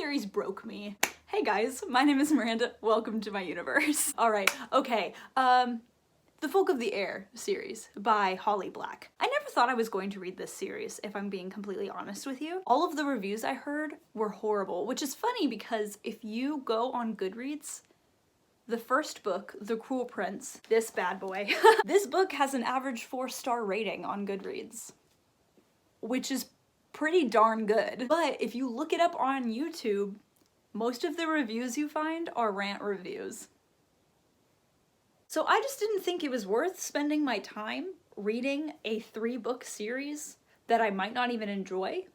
series broke me. Hey guys, my name is Miranda. Welcome to my universe. All right, okay. The Folk of the Air series by Holly Black. I never thought I was going to read this series, if I'm being completely honest with you. All of the reviews I heard were horrible, which is funny because if you go on Goodreads, the first book, The Cruel Prince, this bad boy, this book has an average 4-star rating on Goodreads, which is pretty darn good. But if you look it up on YouTube, most of the reviews you find are rant reviews. So I just didn't think it was worth spending my time reading a 3-book series that I might not even enjoy.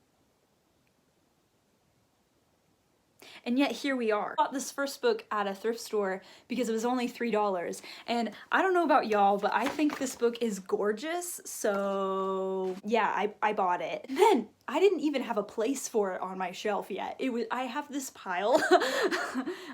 And yet here we are. I bought this first book at a thrift store because it was only $3. And I don't know about y'all, but I think this book is gorgeous. So yeah, I bought it. Then I didn't even have a place for it on my shelf yet. I have this pile.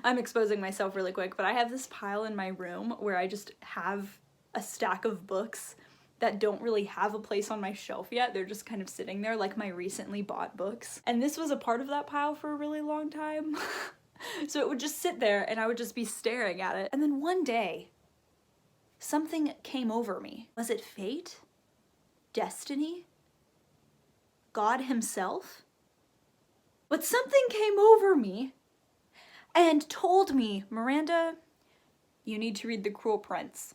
I'm exposing myself really quick, but I have this pile in my room where I just have a stack of books that don't really have a place on my shelf yet. They're just kind of sitting there like my recently bought books. And this was a part of that pile for a really long time. So it would just sit there and I would just be staring at it. And then one day, something came over me. Was it fate? Destiny? God himself? But something came over me and told me, Miranda, you need to read The Cruel Prince.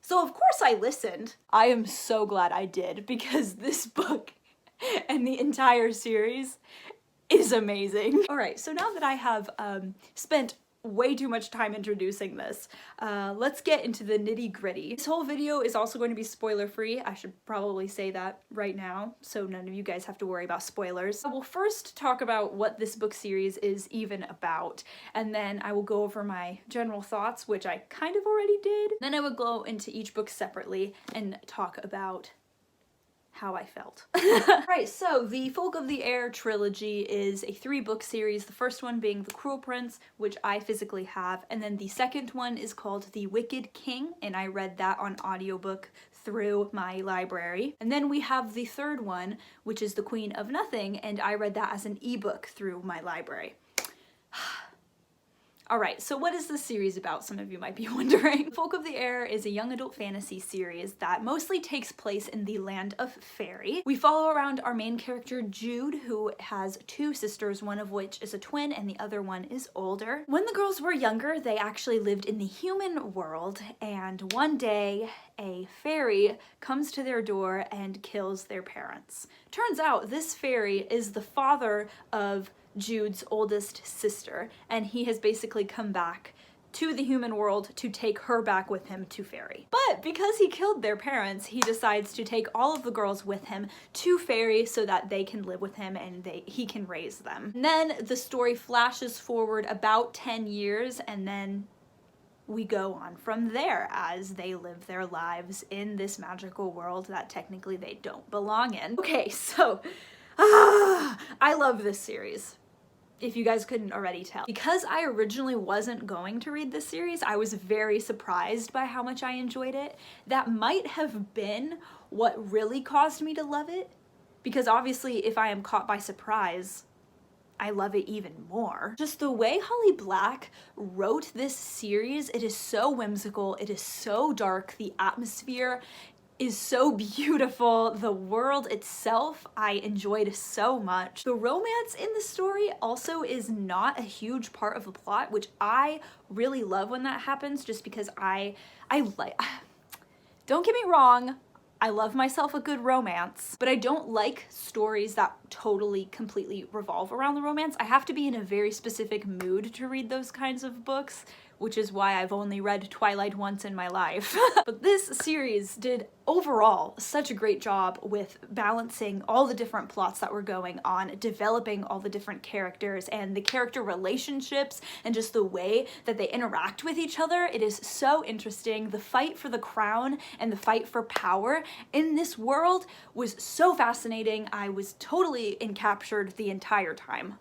So of course I listened. I am so glad I did because this book and the entire series is amazing. All right, so now that I have spent way too much time introducing this, let's get into the nitty-gritty. This whole video is also going to be spoiler-free. I should probably say that right now, so none of you guys have to worry about spoilers. I will first talk about what this book series is even about, and then I will go over my general thoughts, which I kind of already did. Then I will go into each book separately and talk about how I felt. Right, so the Folk of the Air Trilogy is a 3-book series, the first one being The Cruel Prince, which I physically have, and then the second one is called The Wicked King, and I read that on audiobook through my library. And then we have the third one, which is The Queen of Nothing, and I read that as an ebook through my library. Alright, so what is this series about, some of you might be wondering. Folk of the Air is a young adult fantasy series that mostly takes place in the land of fairy. We follow around our main character Jude, who has 2 sisters, one of which is a twin and the other one is older. When the girls were younger, they actually lived in the human world, and one day a fairy comes to their door and kills their parents. Turns out this fairy is the father of Jude's oldest sister, and he has basically come back to the human world to take her back with him to fairy. But because he killed their parents, he decides to take all of the girls with him to fairy so that they can live with him and he can raise them. And then the story flashes forward about 10 years, and then we go on from there as they live their lives in this magical world that technically they don't belong in. Okay, so I love this series, if you guys couldn't already tell. Because I originally wasn't going to read this series, I was very surprised by how much I enjoyed it. That might have been what really caused me to love it, because obviously if I am caught by surprise, I love it even more. Just the way Holly Black wrote this series, it is so whimsical, it is so dark, the atmosphere is so beautiful. The world itself I enjoyed so much. The romance in the story also is not a huge part of the plot, which I really love when that happens, just because I like, don't get me wrong, I love myself a good romance, but I don't like stories that totally, completely revolve around the romance. I have to be in a very specific mood to read those kinds of books, which is why I've only read Twilight once in my life. But this series did overall such a great job with balancing all the different plots that were going on, developing all the different characters and the character relationships and just the way that they interact with each other. It is so interesting. The fight for the crown and the fight for power in this world was so fascinating. I was totally encaptured the entire time.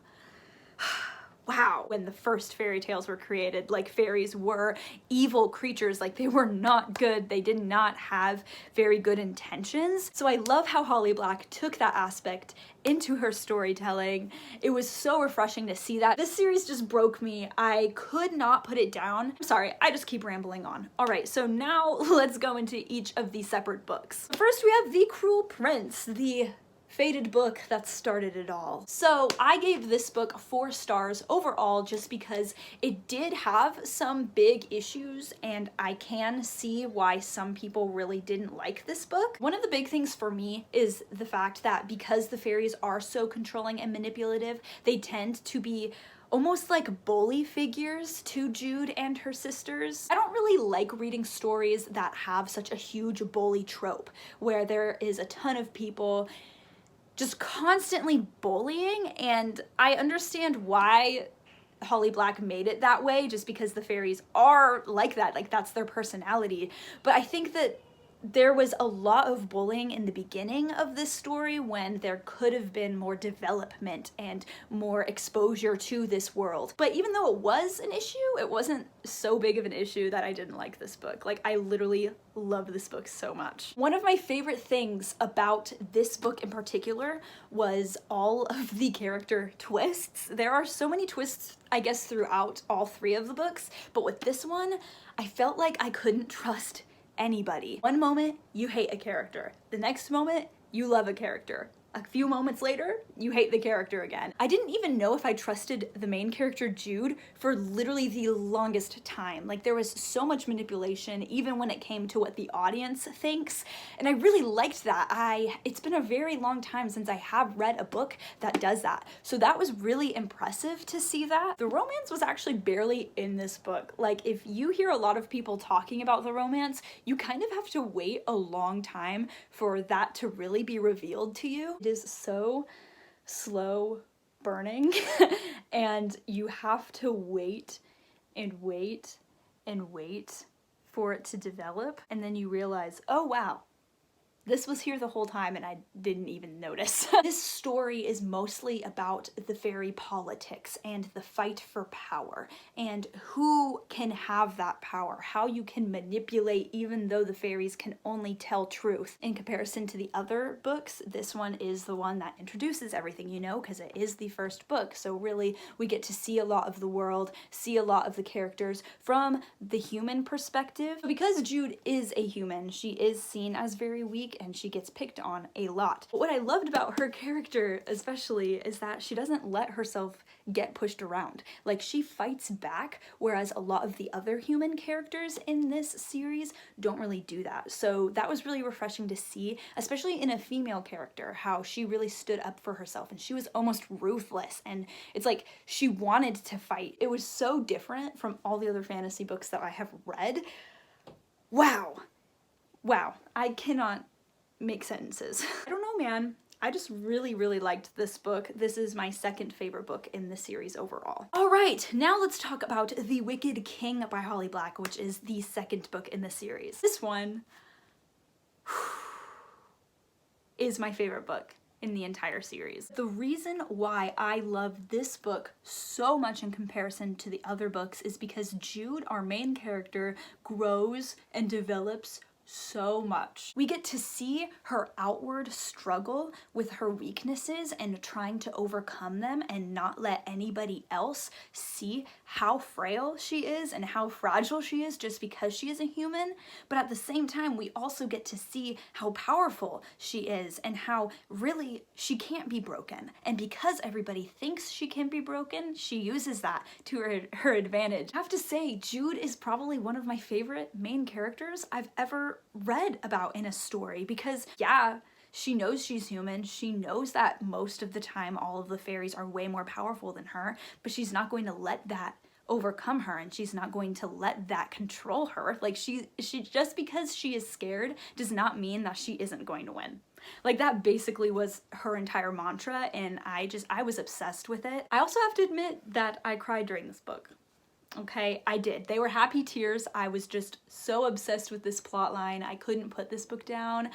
wow, when the first fairy tales were created, like fairies were evil creatures, like they were not good, they did not have very good intentions. So I love how Holly Black took that aspect into her storytelling. It was so refreshing to see that. This series just broke me. I could not put it down. I'm sorry, I just keep rambling on. All right, so now let's go into each of these separate books. First, we have The Cruel Prince, the fated book that started it all. So I gave this book 4 stars overall just because it did have some big issues and I can see why some people really didn't like this book. One of the big things for me is the fact that because the fairies are so controlling and manipulative, they tend to be almost like bully figures to Jude and her sisters. I don't really like reading stories that have such a huge bully trope where there is a ton of people just constantly bullying, and I understand why Holly Black made it that way, just because the fairies are like that, like that's their personality. But I think that there was a lot of bullying in the beginning of this story when there could have been more development and more exposure to this world. But even though it was an issue, it wasn't so big of an issue that I didn't like this book. Like, I literally love this book so much. One of my favorite things about this book in particular was all of the character twists. There are so many twists, I guess, throughout all 3 of the books, but with this one, I felt like I couldn't trust anybody. One moment, you hate a character. The next moment, you love a character. A few moments later, you hate the character again. I didn't even know if I trusted the main character, Jude, for literally the longest time. Like, there was so much manipulation, even when it came to what the audience thinks, and I really liked that. It's been a very long time since I have read a book that does that, so that was really impressive to see that. The romance was actually barely in this book. Like, if you hear a lot of people talking about the romance, you kind of have to wait a long time for that to really be revealed to you. It is so slow burning and you have to wait and wait and wait for it to develop, and then you realize, oh wow, this was here the whole time and I didn't even notice. This story is mostly about the fairy politics and the fight for power and who can have that power, how you can manipulate even though the fairies can only tell truth. In comparison to the other books, this one is the one that introduces everything, you know, because it is the first book. So really we get to see a lot of the world, see a lot of the characters from the human perspective. Because Jude is a human, she is seen as very weak and she gets picked on a lot. But what I loved about her character especially is that she doesn't let herself get pushed around. Like, she fights back, whereas a lot of the other human characters in this series don't really do that. So that was really refreshing to see, especially in a female character, how she really stood up for herself and she was almost ruthless, and it's like she wanted to fight. It was so different from all the other fantasy books that I have read. Wow. Wow. I cannot make sentences. I don't know, man. I just really, really liked this book. This is my 2nd favorite book in the series overall. All right, now let's talk about The Wicked King by Holly Black, which is the 2nd book in the series. This one is my favorite book in the entire series. The reason why I love this book so much in comparison to the other books is because Jude, our main character, grows and develops so much. We get to see her outward struggle with her weaknesses and trying to overcome them and not let anybody else see how frail she is and how fragile she is just because she is a human. But at the same time, we also get to see how powerful she is and how really she can't be broken. And because everybody thinks she can be broken, she uses that to her advantage. I have to say, Jude is probably one of my favorite main characters I've ever read about in a story, because yeah, she knows she's human. She knows that most of the time all of the fairies are way more powerful than her, but she's not going to let that overcome her, and she's not going to let that control her. Like, she just because she is scared does not mean that she isn't going to win. Like, that basically was her entire mantra, and I was obsessed with it. I also have to admit that I cried during this book. Okay, I did. They were happy tears. I was just so obsessed with this plot line. I couldn't put this book down.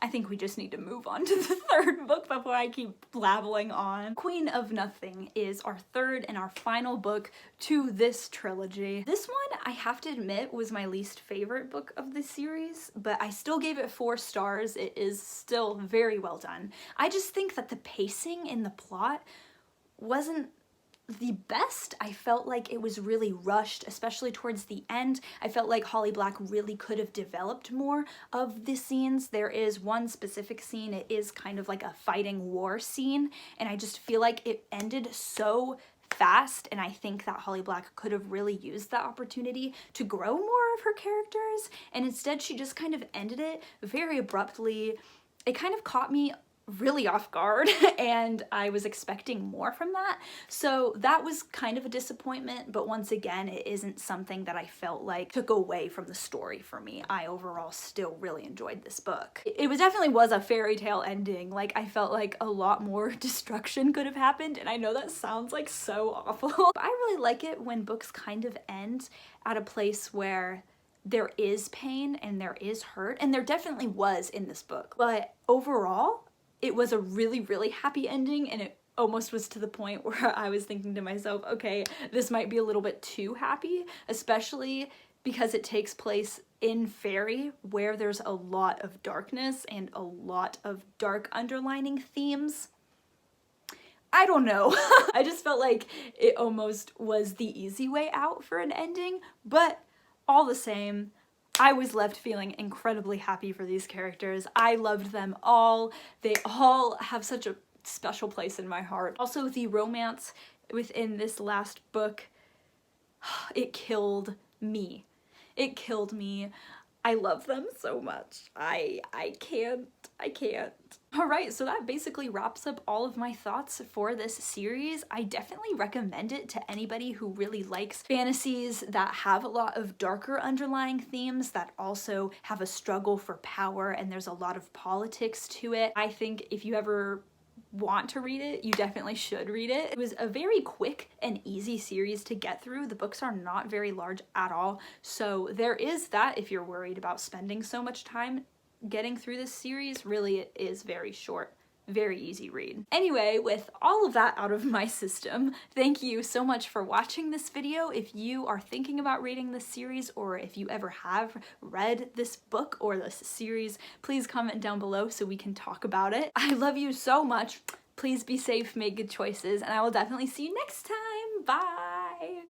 I think we just need to move on to the third book before I keep blabbling on. Queen of Nothing is our third and our final book to this trilogy. This one, I have to admit, was my least favorite book of the series, but I still gave it 4 stars. It is still very well done. I just think that the pacing in the plot wasn't the best. I felt like it was really rushed, especially towards the end. I felt like Holly Black really could have developed more of the scenes. There is one specific scene, it is kind of like a fighting war scene, and I just feel like it ended so fast, and I think that Holly Black could have really used that opportunity to grow more of her characters, and instead she just kind of ended it very abruptly. It kind of caught me really off guard and I was expecting more from that. So that was kind of a disappointment, but once again, it isn't something that I felt like took away from the story for me. I overall still really enjoyed this book. It definitely was a fairy tale ending. Like, I felt like a lot more destruction could have happened, and I know that sounds like so awful, but I really like it when books kind of end at a place where there is pain and there is hurt, and there definitely was in this book. But overall, it was a really, really happy ending, and it almost was to the point where I was thinking to myself, okay, this might be a little bit too happy, especially because it takes place in Fairy, where there's a lot of darkness and a lot of dark underlining themes. I don't know. I just felt like it almost was the easy way out for an ending, but all the same, I was left feeling incredibly happy for these characters. I loved them all. They all have such a special place in my heart. Also, the romance within this last book, it killed me. It killed me. I love them so much. I can't. Alright, so that basically wraps up all of my thoughts for this series. I definitely recommend it to anybody who really likes fantasies that have a lot of darker underlying themes, that also have a struggle for power, and there's a lot of politics to it. I think if you ever want to read it, you definitely should read it. It was a very quick and easy series to get through. The books are not very large at all, so there is that if you're worried about spending so much time getting through this series. Really, it is very short, very easy read. Anyway, with all of that out of my system, thank you so much for watching this video. If you are thinking about reading this series, or if you ever have read this book or this series, please comment down below so we can talk about it. I love you so much. Please be safe, make good choices, and I will definitely see you next time. Bye!